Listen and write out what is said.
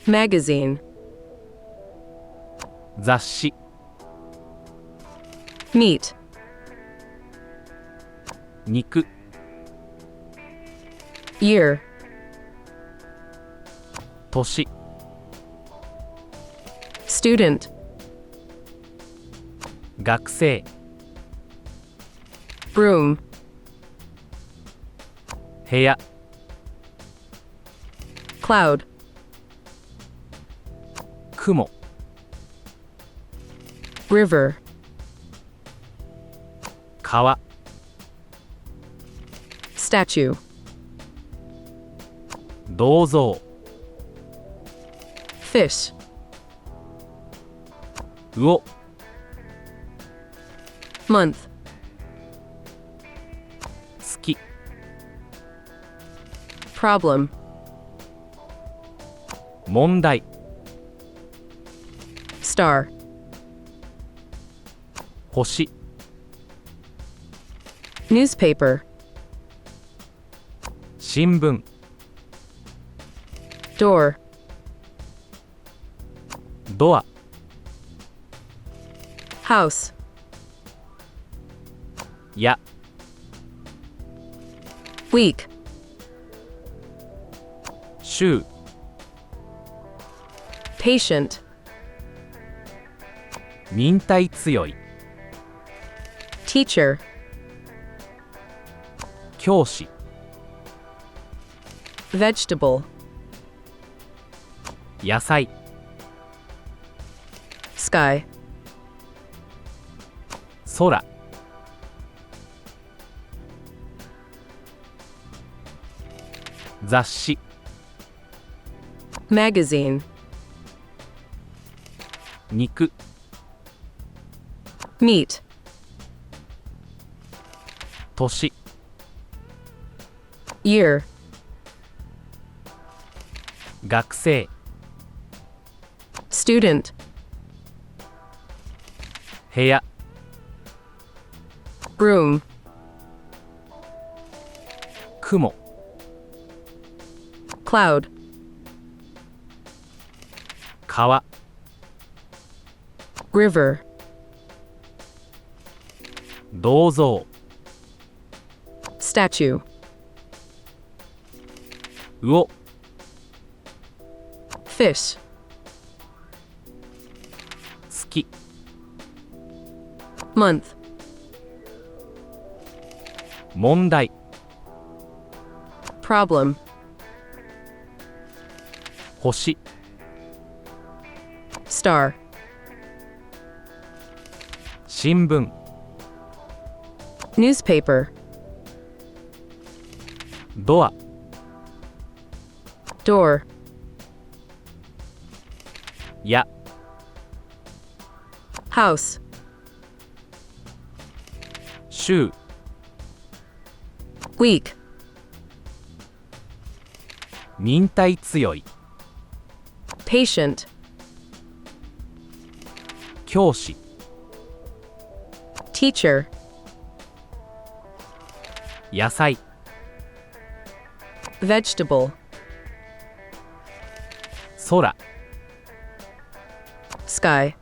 magazine, 雑誌、 meat, 肉、 year, 年、 student, 学生、 room, 部屋、 cloud, 雲、 river, 川、 statue, 銅像、 fish, 魚、 month, 月、 problem, 問題、 star, 星、 newspaper, 新聞、 door, ドア、 house, や、 week, 週、 patient, 忍耐強い、 teacher, 教師、 vegetable, 野菜、 sky, 空、 雑誌、 magazine, 肉、 meat, 年、 year, 学生、 student, 部屋、 room, 雲、 cloud, 川、 river, 銅像、 statue, 魚、 fish, 月、 month, 問題、 problem, 星、 star, 新聞、 newspaper, ドア、 door, や、 house, 週、 week, 忍耐強い、 patient, 教師、 teacher, 野菜、 vegetable, 空、 sky.